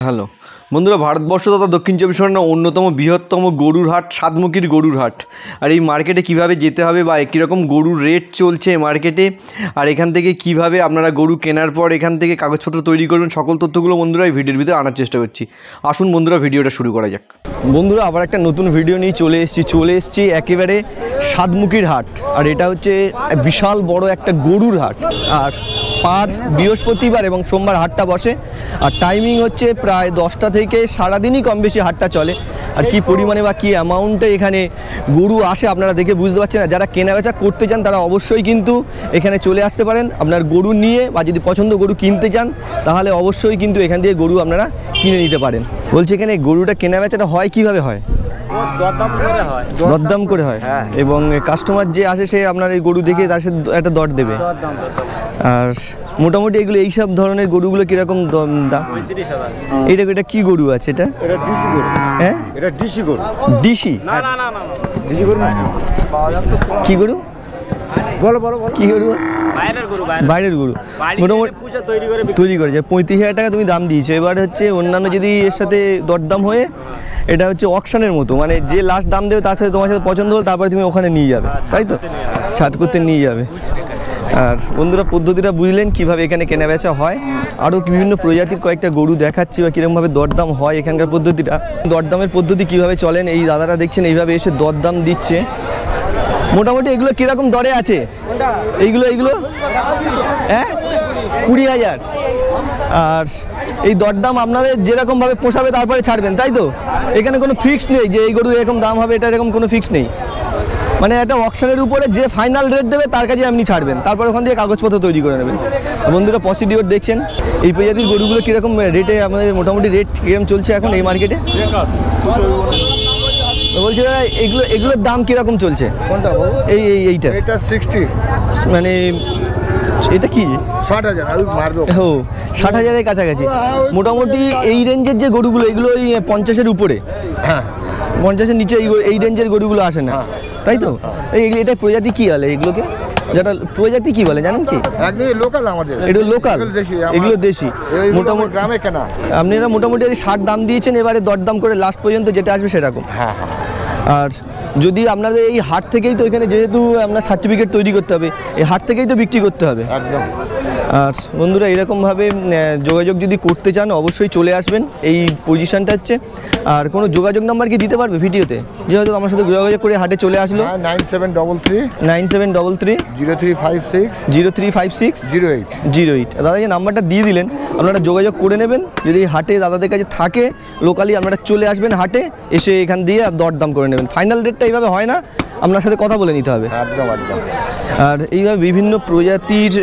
Hello বন্ধুরা, ভারতবর্ষ তথা দক্ষিণ চব্বিশ পরগনার অন্যতম বৃহত্তম গরুর হাট সাতমুখীর গরুর হাট। আর এই মার্কেটে কিভাবে যেতে হবে বা কীরকম গরুর রেট চলছে মার্কেটে, আর এখান থেকে কিভাবে আপনারা গরু কেনার পর এখান থেকে কাগজপত্র তৈরি করবেন, সকল তথ্যগুলো বন্ধুরা এই ভিডিওর ভিতরে আনার চেষ্টা করছি। আসুন বন্ধুরা, ভিডিওটা শুরু করা যাক। বন্ধুরা, আবার একটা নতুন ভিডিও নিয়ে চলে এসেছি একেবারে সাতমুখীর হাট। আর এটা হচ্ছে বিশাল বড় একটা গরুর হাট। আর পার বৃহস্পতিবার এবং সোমবার হাটটা বসে। আর টাইমিং হচ্ছে প্রায় 10টা থেকে সারাদিনই কম বেশি হাটটা চলে। আর কি পরিমাণে বা কী অ্যামাউন্টে এখানে গরু আসে আপনারা দেখে বুঝতে পারছেন না। যারা কেনাবেচা করতে চান তারা অবশ্যই কিন্তু এখানে চলে আসতে পারেন আপনার গরু নিয়ে, বা যদি পছন্দ গরু কিনতে চান তাহলে অবশ্যই কিন্তু এখান থেকে গরু আপনারা কিনে নিতে পারেন। বলছি এখানে গরুটা কেনাবেচাটা হয় কিভাবে হয়? দরদাম করে হয়। এবং কাস্টমার যে আসে সে আপনার এই গরু দেখে তার সাথে একটা দর দেবে। আর মোটামুটি এগুলো এইসব ধরনের গরুগুলো কিরকম দাম? এটা কি গরু আছে? এটা ডিসি গরু। হ্যাঁ, এটা ডিসি গরু। ডিসি? না না না না, ডিসি গরু কি গরু? বলো বলো বলো, কি গরু? বাইরের গরু। মোটামুটি তৈরি করে 35,000 টাকা তুমি দাম দিয়েছো। এবার হচ্ছে অন্যান্য যদি এর সাথে দরদাম হয়ে, এটা হচ্ছে অকশনের মতো, মানে যে লাস্ট দাম দেবে তার সাথে তোমার সাথে পছন্দ হলো তারপরে তুমি ওখানে নিয়ে যাবে, তাই তো? ছাট করতে নিয়ে যাবে। আর বন্ধুরা, পদ্ধতিটা বুঝলেন কীভাবে এখানে কেনাবেচা হয়। আরও বিভিন্ন প্রজাতির কয়েকটা গরু দেখাচ্ছি বা কীরকমভাবে দরদাম হয় এখানকার পদ্ধতিটা। দরদামের পদ্ধতি কীভাবে চলেন এই দাদারা দেখছেন এইভাবে এসে দরদাম দিচ্ছে। মোটামুটি এগুলো কীরকম দরে আছে? এইগুলো হ্যাঁ 20,000। আর এই দরদাম আপনাদের যেরকমভাবে পোষাবে তারপরে ছাড়বেন, তাই তো? এখানে কোনো ফিক্স নেই যে এই গরু এরকম দাম হবে, এটা এরকম কোনো ফিক্স নেই। মানে একটা অকশনের উপরে যে ফাইনাল রেট দেবে তার কাছে আপনি ছাড়বেন, তারপর ওখান থেকে কাগজপত্র তৈরি করে নেবেন। বন্ধুরা, প্রসিডিওর দেখছেন। এই প্রজাতির গরুগুলো কীরকম রেটে আমাদের মোটামুটি রেট কীরকম চলছে এখন এই মার্কেটে? বলছি দাদা, এগুলোর দাম কীরকম চলছে? এইটা 60, মানে এটা কি 60,000? ও 60,000-এর কাছাকাছি। মোটামুটি এই রেঞ্জের যে গরুগুলো এগুলো ওই 50-এর উপরে। হ্যাঁ, 50-এর নিচে এই রেঞ্জের গরুগুলো আসে না, তাই তো? এটা প্রজাতি কি বলে এগুলোকে? যেটা প্রজাতি কি বলে জানেন কি? লোকাল আমাদের, এটা লোকাল, এগুলো দেশি। মোটামুটি গ্রামে কেনা। আপনারা মোটামুটি 60 দাম দিয়েছেন, এবারে দরদাম করে লাস্ট পর্যন্ত যেটা আসবে সেরকম। হ্যাঁ। আর যদি আপনাদের এই হাট থেকেই তো, এখানে যেহেতু আপনার সার্টিফিকেট তৈরি করতে হবে, এই হাট থেকেই তো বিক্রি করতে হবে একদম। আর বন্ধুরা, এরকমভাবে যোগাযোগ যদি করতে চান অবশ্যই চলে আসবেন। এই পজিশনটা হচ্ছে। আর কোনো যোগাযোগ নাম্বার কি দিতে পারবে ভিডিওতে? যেহেতু আমার সাথে যোগাযোগ করে হাটে চলে আসলো। 9733 0356 08। দাদা এই নাম্বারটা দিয়ে দিলেন, আপনারা যোগাযোগ করে নেবেন। যদি হাটে দাদাদের কাছে থাকে লোকালি, আপনারা চলে আসবেন হাটে, এসে এখান দিয়ে দরদাম করে নেবেন। ফাইনাল রেটটা এইভাবে হয় না, আপনার সাথে কথা বলে নিতে হবে। আর এইভাবে বিভিন্ন প্রজাতির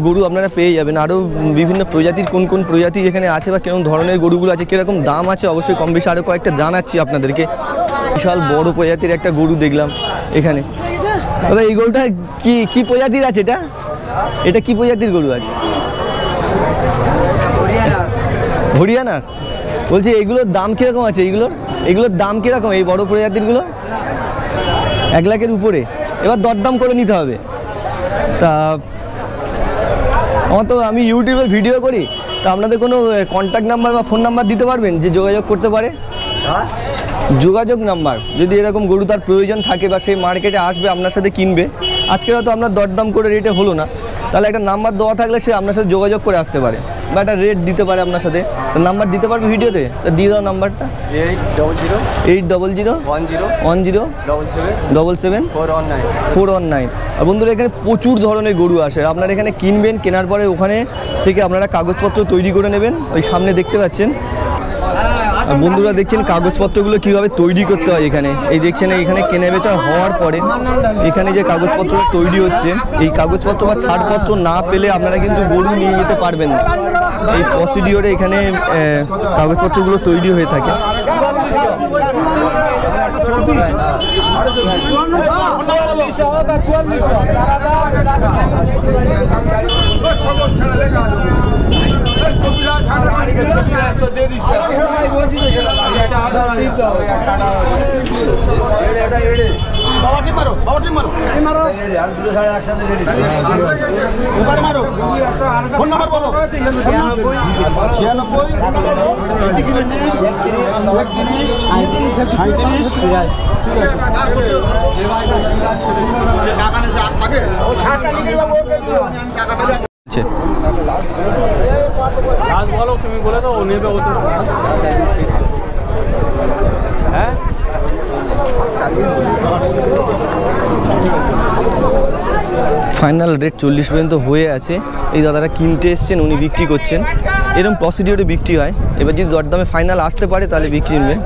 গরু আপনারা পেয়ে যাবেন। আরও বিভিন্ন প্রজাতির কোন কোন প্রজাতি এখানে আছে বা কিরকম ধরনের গরুগুলো আছে, কীরকম দাম আছে অবশ্যই কম বেশি আরও কয়েকটা জানাচ্ছি আপনাদেরকে। বিশাল বড় প্রজাতির একটা গরু দেখলাম এখানে। দাদা এই গরুটা কি প্রজাতির আছে? এটা কি প্রজাতির গরু আছে? হরিয়ানার। বলছি এগুলোর দাম কীরকম আছে? এগুলোর দাম কীরকম এই বড় প্রজাতিরগুলো? 1 লাখের উপরে। এবার দরদাম করে নিতে হবে। তা আমি ইউটিউবে ভিডিও করি, তা আপনাদের কোনো কন্ট্যাক্ট নাম্বার বা ফোন নাম্বার দিতে পারবেন যে যোগাযোগ করতে পারে? যোগাযোগ নাম্বার, যদি এরকম গরু তার প্রয়োজন থাকে বা সেই মার্কেটে আসবে আপনার সাথে কিনবে, আজকে হয়তো আপনার দরদাম করে রেটে হলো না, তাহলে একটা নাম্বার দেওয়া থাকলে সে আপনার সাথে যোগাযোগ করে আসতে পারে বা একটা রেট দিতে পারে আপনার সাথে। নাম্বার দিতে পারবে ভিডিওতে? দিয়ে দাও নাম্বারটা। 800 10 77 419। আর বন্ধুরা, এখানে প্রচুর ধরনের গরু আসে। আপনারা এখানে কিনবেন, কেনার পরে ওখানে থেকে আপনারা কাগজপত্র তৈরি করে নেবেন। ওই সামনে দেখতে পাচ্ছেন। আর বন্ধুরা দেখছেন কাগজপত্রগুলো কীভাবে তৈরি করতে হয় এখানে। এই দেখছেন এখানে কেনাবেচা হওয়ার পরে এখানে যে কাগজপত্র তৈরি হচ্ছে, এই কাগজপত্র বা ছাড়পত্র না পেলে আপনারা কিন্তু গরু নিয়ে যেতে পারবেন না। এই প্রসিডিওরে এখানে কাগজপত্রগুলো তৈরি হয়ে থাকে। ফাইনাল রেট 40 পর্যন্ত হয়ে আছে। এই দাদারা কিনতে এসছেন, উনি বিক্রি করছেন। এরকম প্রসিডিওরে বিক্রি হয়। এবার যদি দরদামে ফাইনাল আসতে পারে তাহলে বিক্রি নেবেন।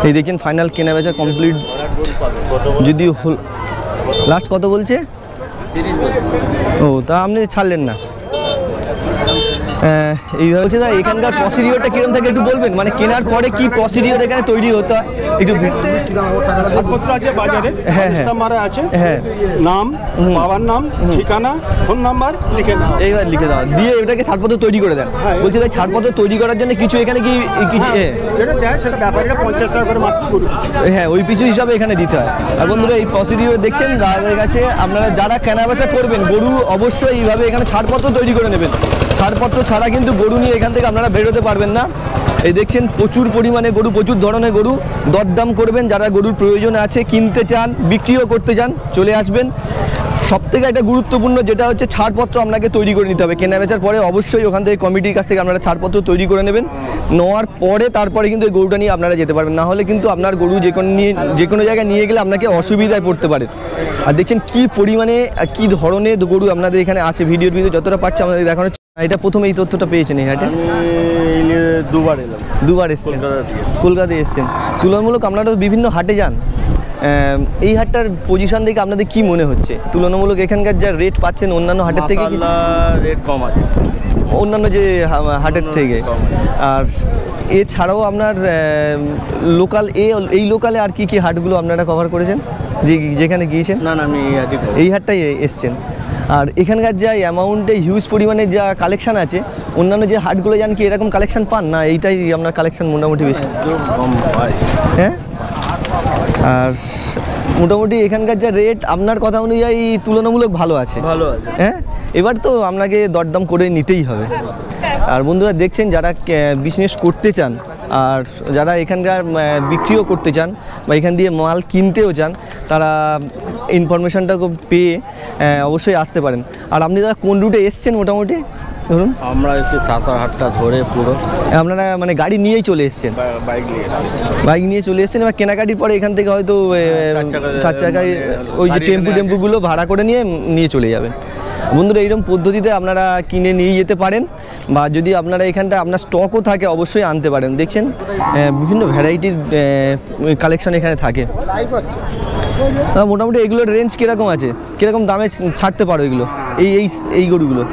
এই দেখছেন ফাইনাল কেনা বেচা কমপ্লিট। যদি লাস্ট কত বলছে? ও, তা আপনি ছাড়লেন না। এইভাবে হচ্ছে না, এখানকার প্রসিডিওরটা কিরকম থাকে একটু বলবেন? মানে কেনার পরে কি প্রসিডিওর এখানে তৈরি হতে হয় একটু? ছাড়পত্র আছে বাজারে, হ্যাঁ হ্যাঁ আছে, হ্যাঁ, নাম, বাবার নাম, ঠিকানা, ফোন নাম্বার লিখে নাও। এইবার লিখে দাও, দিয়ে ওটাকে ছাড়পত্র তৈরি করে দেন। বলছি ভাই, ছাড়পত্র তৈরি করার জন্য কিছু এখানে কি কিছু যেটা দেয় সেটা ব্যাপারীরা 50 টাকা করে মাত্র করে। হ্যাঁ, ওই পিছু হিসাবে এখানে দিতে হয়। আর বন্ধুরা, এই প্রসিডিওর দেখছেন দাদাদের কাছে, আপনারা যারা কেনাবেচা করবেন গরু অবশ্যই এইভাবে এখানে ছাড়পত্র তৈরি করে নেবেন। ছাড়পত্র ছাড়া কিন্তু গরু নিয়ে এখান থেকে আপনারা বেরোতে পারবেন না। এই দেখছেন প্রচুর পরিমাণে গরু, প্রচুর ধরনের গরু। দরদাম করবেন, যারা গরুর প্রয়োজন আছে, কিনতে চান, বিক্রিও করতে চান, চলে আসবেন। সবথেকে একটা গুরুত্বপূর্ণ যেটা হচ্ছে ছাড়পত্র আপনাকে তৈরি করে নিতে হবে। কেনাবেচার পরে অবশ্যই ওখান থেকে কমিটির কাছ থেকে আপনারা ছাড়পত্র তৈরি করে নেবেন। নেওয়ার পরে তারপরে কিন্তু এই গরুটা নিয়ে আপনারা যেতে পারবেন। না হলে কিন্তু আপনার গরু যে কোনো জায়গায় নিয়ে গেলে আপনাকে অসুবিধায় পড়তে পারে। আর দেখছেন কি পরিমাণে কি ধরনের গরু আপনাদের এখানে আছে। ভিডিওর ভিতরে যতটা পাচ্ছে আমাদের দেখানো। এটা প্রথমে এই তথ্যটা পেয়েছেন এই হাটে? দুবার এলাম। দুবার এসছেন? কলকাতায় এসছেন। তুলনামূলক আপনারা বিভিন্ন হাটে যান, এই হাটটার পজিশন দেখে আপনাদের কি মনে হচ্ছে? তুলনামূলক এখানকার যা রেট পাচ্ছেন অন্যান্য হাটের থেকে রেট কম আছে অন্যান্য যে হাটের থেকে। আর এছাড়াও আপনার লোকাল এই লোকালে আর কি কি হাটগুলো আপনারা কভার করেছেন যেখানে গিয়েছেন? না না, আমি এই হাটটাই এসছেন। আর এখানকার যা অ্যামাউন্টে হিউজ পরিমাণে যা কালেকশান আছে, অন্যান্য যে হাটগুলো যান কি এরকম কালেকশান পান না? এইটাই আপনার কালেকশান মোটামুটি বেশি? হ্যাঁ। আর মোটামুটি এখানকার যা রেট আপনার কথা অনুযায়ী তুলনামূলক ভালো আছে। হ্যাঁ, এবার তো আপনাকে দরদাম করে নিতেই হবে। আর বন্ধুরা দেখছেন, যারা বিজনেস করতে চান আর যারা এখানকার বিক্রিও করতে চান বা এখান দিয়ে মাল কিনতেও চান, তারা ইনফরমেশনটা পেয়ে অবশ্যই আসতে পারেন। আর আপনি দাদা কোন রুটে এসছেন মোটামুটি? ধরুন আমরা এসে সাঁতারহাটটা ধরে পুরো আপনারা মানে গাড়ি নিয়েই চলে এসছেন? বাইক নিয়ে চলে এসছেন। এবার কেনাকাটির পরে এখান থেকে হয়তো 4 চাকায় ওই যে টেম্পুগুলো ভাড়া করে নিয়ে চলে যাবেন। বন্ধুরা, এইরকম পদ্ধতিতে আপনারা কিনে নিয়ে যেতে পারেন, বা যদি আপনারা এখানটা আপনার স্টকও থাকে অবশ্যই আনতে পারেন। দেখছেন বিভিন্ন ভ্যারাইটির কালেকশন এখানে থাকে। মোটামুটি এগুলোর রেঞ্জ কীরকম আছে, কীরকম দামে ছাড়তে পারো এগুলো? এই গরুগুলো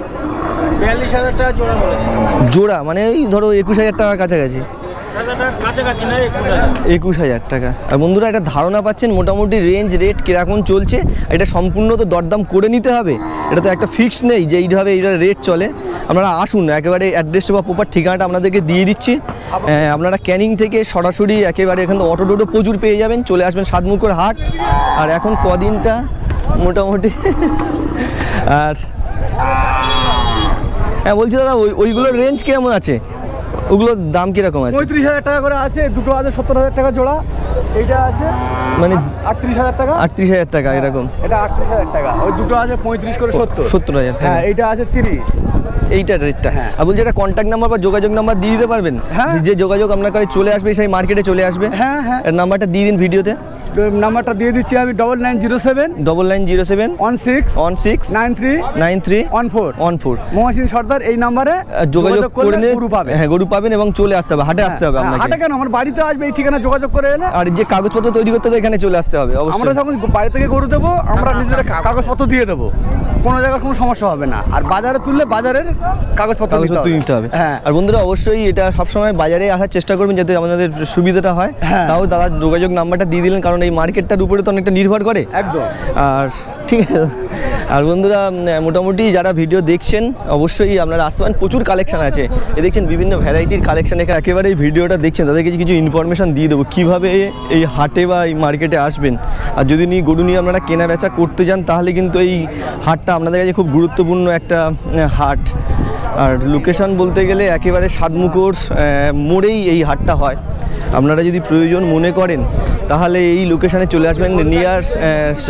42,000 টাকা জোড়া বলেছে। জোড়া মানে এই ধরো 21,000 টাকার কাছাকাছি। 21,000 টাকা। আর বন্ধুরা, একটা ধারণা পাচ্ছেন মোটামুটি রেঞ্জ রেট কীরকম চলছে। এটা সম্পূর্ণ তো দরদাম করে নিতে হবে, এটা তো একটা ফিক্স নেই যে এইভাবে এইটা রেট চলে। আপনারা আসুন, একেবারে অ্যাড্রেসটা বা প্রপার ঠিকানাটা আপনাদেরকে দিয়ে দিচ্ছি। আপনারা ক্যানিং থেকে সরাসরি একেবারে এখান থেকে অটো টোটো প্রচুর পেয়ে যাবেন, চলে আসবেন সাতমুখর হাট। আর এখন কদিনটা মোটামুটি আর হ্যাঁ বলছি দাদা, ওইগুলোর রেঞ্জ কেমন আছে? ওগুলোর দাম কিরকম আছে? 35,000 টাকা করে আছে, দুটো আছে 70,000 টাকা জোড়া। এইটা আছে মানে 38,000 টাকা। 38,000 টাকা এরকম? এটা 38,000 টাকা। ওই দুটো আছে 35 করে 70,000 টাকা। হ্যাঁ, এইটা আছে 30। এইটার রেটটা? আর বলছি, একটা কন্ট্যাক্ট নাম্বার বা যোগাযোগ নাম্বার দিয়ে দিতে পারবেন? যে যোগাযোগ আপনার কাছে চলে আসবে, সেই মার্কেটে চলে আসবে। হ্যাঁ হ্যাঁ, এর নাম্বারটা দিয়ে দিন ভিডিওতে। নাম্বারটা দিয়ে দিচ্ছি আমি, 9907 16 93 14 মহাসিন সর্দার। এই নাম্বারে যোগাযোগ করে গরু পাবেন। হ্যাঁ, গরু পাবেন এবং চলে আসতে হবে, হাটে আসতে হবে আপনাকে। হাটে কেন, আমার বাড়িতে আসবে, এই ঠিকানা যোগাযোগ করে এলে। আর যে কাগজপত্র তৈরি করতে হবে এখানে চলে আসতে হবে অবশ্যই। আমরা যখন বাড়ি থেকে গরু দেবো, আমরা নিজেরা কাগজপত্র দিয়ে দেবো, কোনো জায়গায় কোনো সমস্যা হবে না। আর বাজারে তুললে বাজারের কাগজপত্র নিতে হবে। হ্যাঁ। আর বন্ধুরা, অবশ্যই এটা সবসময় বাজারে আসার চেষ্টা করবেন যাতে আমাদের সুবিধাটা হয়। তাও দাদা যোগাযোগ নাম্বারটা দিয়ে দিলেন, কারণ এই মার্কেটটার উপরে তো অনেকটা নির্ভর করে। একদম। আর ঠিক আছে। আর বন্ধুরা মোটামুটি যারা ভিডিও দেখছেন অবশ্যই আপনারা আসতে পারেন, প্রচুর কালেকশন আছে। এ দেখছেন বিভিন্ন ভ্যারাইটির কালেকশন, এখানে একেবারে এই ভিডিওটা দেখছেন তাদেরকে কিছু ইনফরমেশান দিয়ে দেবো কীভাবে এই হাটে বা এই মার্কেটে আসবেন। আর যদি গরু নিয়ে আপনারা কেনা বেচা করতে যান তাহলে কিন্তু এই হাটটা আপনাদের কাছে খুব গুরুত্বপূর্ণ একটা হাট। আর লোকেশন বলতে গেলে একেবারে সাতমুখর মোড়েই এই হাটটা হয়। আপনারা যদি প্রয়োজন মনে করেন তাহলে এই লোকেশানে চলে আসবেন। নিয়ার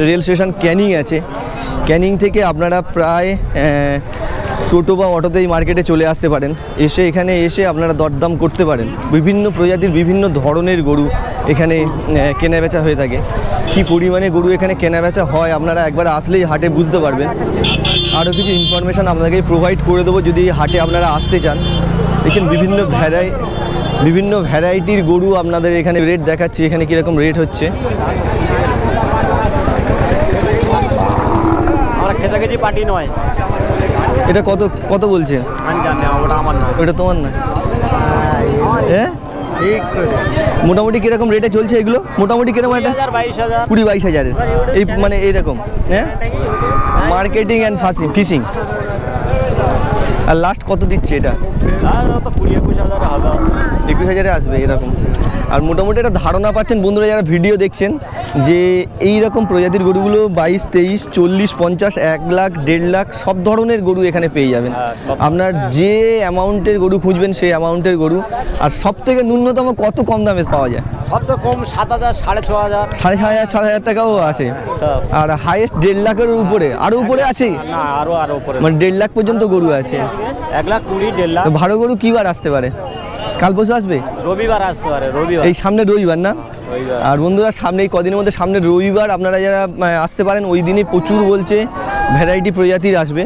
রেল স্টেশন ক্যানিং আছে, ক্যানিং থেকে আপনারা প্রায় টোটো বা অটোতে এই মার্কেটে চলে আসতে পারেন। এখানে এসে আপনারা দরদাম করতে পারেন। বিভিন্ন প্রজাতির বিভিন্ন ধরনের গরু এখানে কেনাবেচা হয়ে থাকে। কী পরিমাণে গরু এখানে কেনাবেচা হয় আপনারা একবার আসলেই হাটে বুঝতে পারবেন। আরও কিছু ইনফরমেশান আপনাদেরকে প্রোভাইড করে দেবো যদি এই হাটে আপনারা আসতে চান। দেখছেন বিভিন্ন ভ্যারাইটির গরু আপনাদের এখানে রেট দেখাচ্ছি, এখানে কীরকম রেট হচ্ছে। কেজি পার্টি নয়, এটা কত বলছেন? ওটা তোমার না? হ্যাঁ, মোটামুটি কিরকম রেটে চলছে এগুলো? মোটামুটি কিরকম একটা 20-22 হাজারের এই মানে এইরকম। হ্যাঁ, মার্কেটিং অ্যান্ড ফিশিং। আর লাস্ট কত দিচ্ছে এটা? 21,000 আসবে এরকম। আর মোটামুটি একটা ধারণা পাচ্ছেন বন্ধুরা যারা ভিডিও দেখছেন যে এই রকম প্রজাতির গরুগুলো 22, 23, 40, 50, 1 লাখ, 1.5 লাখ সব ধরনের গরু এখানে পেয়ে যাবেন। আপনার যে অ্যামাউন্টের গরু খুঁজবেন সেই অ্যামাউন্টের গরু। আর সব থেকে ন্যূনতম কত কম দামে পাওয়া যায়? সবচেয়ে কম 7,000, 6,500, 6,500 টাকাও আছে। আর হাইয়েস্ট 1.5 লাখের উপরে, আরও উপরে আছে না, আরো উপরে, মানে 1.5 লাখ পর্যন্ত গরু আছে। 1,20,000, 1.5 লাখ। ভালো গরু কী বার আসতে পারে? কাল পরশু আসবে? রবিবার আসতে পারে, রবিবার, এই সামনের রবিবার না? আর বন্ধুরা সামনে এই কদিনের মধ্যে সামনের রবিবার আপনারা যারা আসতে পারেন ওই দিনে প্রচুর বলছে ভ্যারাইটি প্রজাতির আসবে।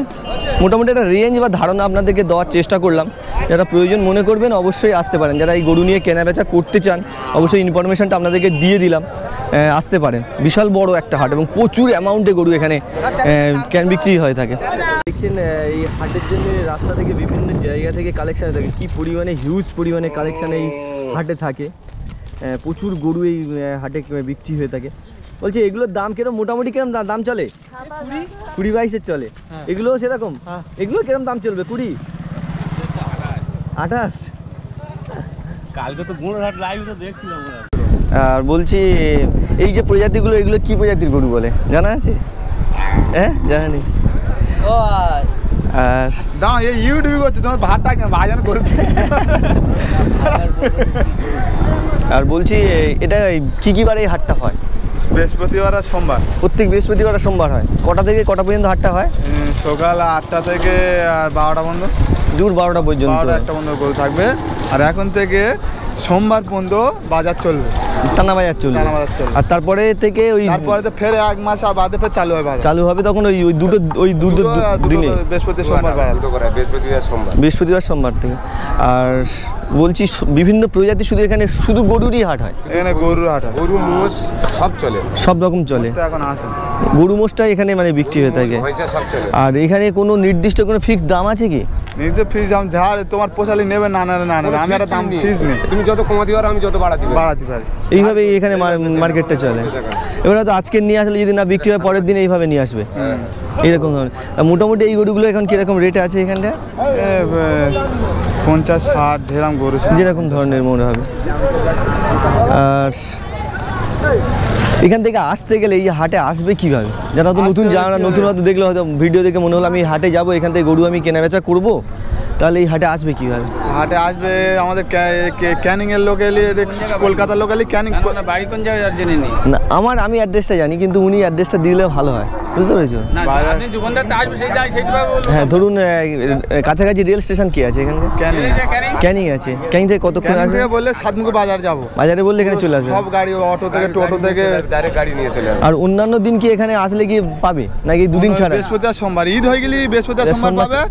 মোটামুটি একটা রেঞ্জ বা ধারণা আপনাদেরকে দেওয়ার চেষ্টা করলাম। যারা প্রয়োজন মনে করবেন অবশ্যই আসতে পারেন। যারা এই গরু নিয়ে কেনাবেচা করতে চান অবশ্যই ইনফরমেশনটা আপনাদেরকে দিয়ে দিলাম, আসতে পারেন। বিশাল বড় একটা হাট এবং প্রচুর অ্যামাউন্টে গরু এখানে বিক্রি হয়ে থাকে। দেখছেন এই হাটের জন্য রাস্তা থেকে বিভিন্ন জায়গা থেকে কালেকশান হয়ে থাকে। কী পরিমাণে হিউজ পরিমাণে কালেকশান এই হাটে থাকে। প্রচুর গরু এই হাটে বিক্রি হয়ে থাকে। বলছি এগুলোর দাম কিরকম, মোটামুটি কিরকম দাম চলে? 20-22 চলে। এগুলো সেরকম? এগুলো কিরকম দাম চলবে? 20, 28? কালকে তো গুণহাট লাইভ তো দেখছিলাম। আর বলছি এই যে প্রজাতিগুলো এগুলো কি প্রজাতির গরু বলে জানা আছে? হ্যাঁ, জানা নেই। আর দাও এই ইউটিউব করছে তোমার ভাতটা ভাজন করে। আর বলছি এটা কি বারে এই হাটটা হয়? বৃহস্পতিবার আর সোমবার। প্রত্যেক বৃহস্পতিবার আর সোমবার হয়। কটা থেকে কটা পর্যন্ত হাটটা হয়? সকাল 8টা থেকে আর 12টা পর্যন্ত। দুপুর 12টা পর্যন্ত। 12টা পর্যন্ত গরু থাকবে। আর এখন থেকে সোমবার পর্যন্ত বাজার চলবে, টানা বাজার চলবে। আর তারপরে থেকে তারপরে তো ফের 1 মাস আর বাদে ফের চালু হবে। চালু হবে তখন ওই দুটো দিনে, বৃহস্পতিবার সোমবার থেকে। আর বলছি বিভিন্ন প্রজাতি শুধু এখানে শুধু গরুরই হাট হয়? এখানে গরুর হাট হয়, গরু মোষ সব চলে, সব রকম চলে। এখন আসে গরু মোষটাই এখানে মানে বিক্রি হয়ে থাকে। আর এখানে কোনো নির্দিষ্ট কোনো ফিক্সড দাম আছে কি? নির্দিষ্ট ফিক্স দাম যা তোমার পোষালি নেবে, না আমি একটা দাম ফিক্স নেই। তুমি যত কমাতে পারো আমি যত বাড়াতে পারি। এইভাবেই এখানে মার্কেটটা চলে। এবার হয়তো আজকে নিয়ে আসলে যদি না বিক্রি হয় পরের দিন এইভাবে নিয়ে আসবে, এরকম ধরনের। মোটামুটি এই গরুগুলো এখন কিরকম রেটে আছে এখানটা? 50-60 যেরকম গরু যেরকম ধরনের মনে হবে। আর এখান থেকে আসতে গেলে এই হাটে আসবে কীভাবে? যারা হয়তো নতুন হয়তো দেখলে হয়তো ভিডিও দেখে মনে হলো আমি হাটে যাবো, এখান থেকে গরু আমি কেনাবেচা করবো, তাহলে এই হাটে আসবে কীভাবে? হাটে আসবে আমাদের ক্যানিংয়ের লোকালি, কলকাতার লোকালি ক্যানিং। বাড়ি কোন জায়গায় জেনে নিই না, আমি অ্যাড্রেসটা জানি, কিন্তু উনি অ্যাড্রেসটা দিলে ভালো হয়, বুঝতে পেরেছো? হ্যাঁ, ধরুন কাছাকাছি রেল স্টেশন কি আছে এখানে? ক্যানিং আছে। ক্যানিং থেকে কতক্ষণ আসবে? বললে সাতমুখো বাজার যাবো, বাজারে বললে এখানে চলে আসবে সব গাড়ি, অটো থেকে টোটো থেকে ডাইরেক্ট গাড়ি নিয়ে চলে আসবে। আর অন্যান্য দিন কি এখানে আসলে কি পাবে নাকি দুদিন ছাড়া? বৃহস্পতিবার সোমবার, ঈদ হয়ে গেলে বৃহস্পতিবার সোমবার পাবে।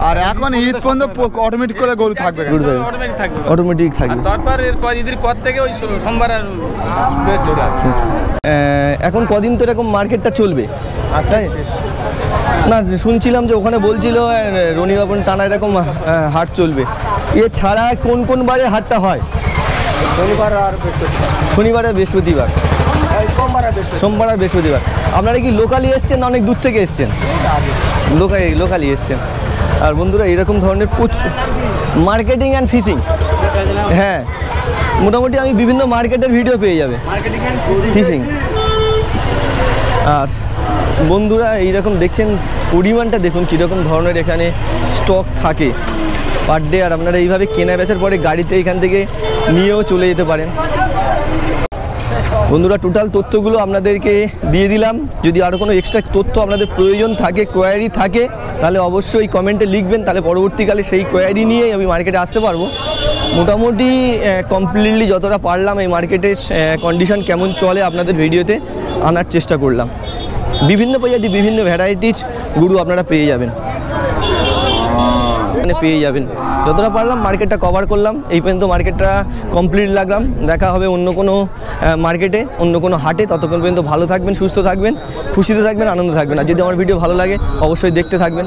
আর এখন ঈদ পর্যন্ত অটোমেটিক করে গরু থাকবে, অটোমেটিক থাকবে। তারপর এরপর ঈদের পর থেকে ওই সোমবার আর বৃহস্পতিবার। এখন কদিন তো এরকম মার্কেটটা চলবে? তাই না, শুনছিলাম যে ওখানে বলছিল রনিবাবন টানা এরকম হাট চলবে। এছাড়া কোন কোন বারে হাটটা হয়? শনিবার আর বৃহস্পতিবার। সোমবার আর বৃহস্পতিবার। আপনারা কি লোকালি এসছেন না অনেক দূর থেকে এসছেন? লোকালি এসছেন। আর বন্ধুরা এরকম ধরনের প্রচুর মার্কেটিং অ্যান্ড ফিশিং, হ্যাঁ মোটামুটি আমি বিভিন্ন মার্কেটের ভিডিও পেয়ে যাবে ফিশিং। আর বন্ধুরা এইরকম দেখছেন পরিমাণটা দেখুন কীরকম ধরনের এখানে স্টক থাকে পার ডে। আর আপনারা এইভাবে কেনা বেচার পরে গাড়িতে এখান থেকে নিয়েও চলে যেতে পারেন। বন্ধুরা টোটাল তথ্যগুলো আপনাদেরকে দিয়ে দিলাম। যদি আরও কোনো এক্সট্রা তথ্য আপনাদের প্রয়োজন থাকে, কোয়ারি থাকে, তাহলে অবশ্যই কমেন্টে লিখবেন, তাহলে পরবর্তীকালে সেই কোয়ারি নিয়েই আমি মার্কেটে আসতে পারবো। মোটামুটি কমপ্লিটলি যতটা পারলাম এই মার্কেটের কন্ডিশন কেমন চলে আপনাদের ভিডিওতে আনার চেষ্টা করলাম। বিভিন্ন প্রজাতি বিভিন্ন ভ্যারাইটিস গরু আপনারা পেয়ে যাবেন, যতটা পারলাম মার্কেটটা কভার করলাম। এই পর্যন্ত মার্কেটটা কমপ্লিট লাগলাম। দেখা হবে অন্য কোনো মার্কেটে, অন্য কোনো হাটে। ততক্ষণ পর্যন্ত ভালো থাকবেন, সুস্থ থাকবেন, খুশিতে থাকবেন, আনন্দ থাকবেন। আর যদি আমার ভিডিও ভালো লাগে অবশ্যই দেখতে থাকবেন।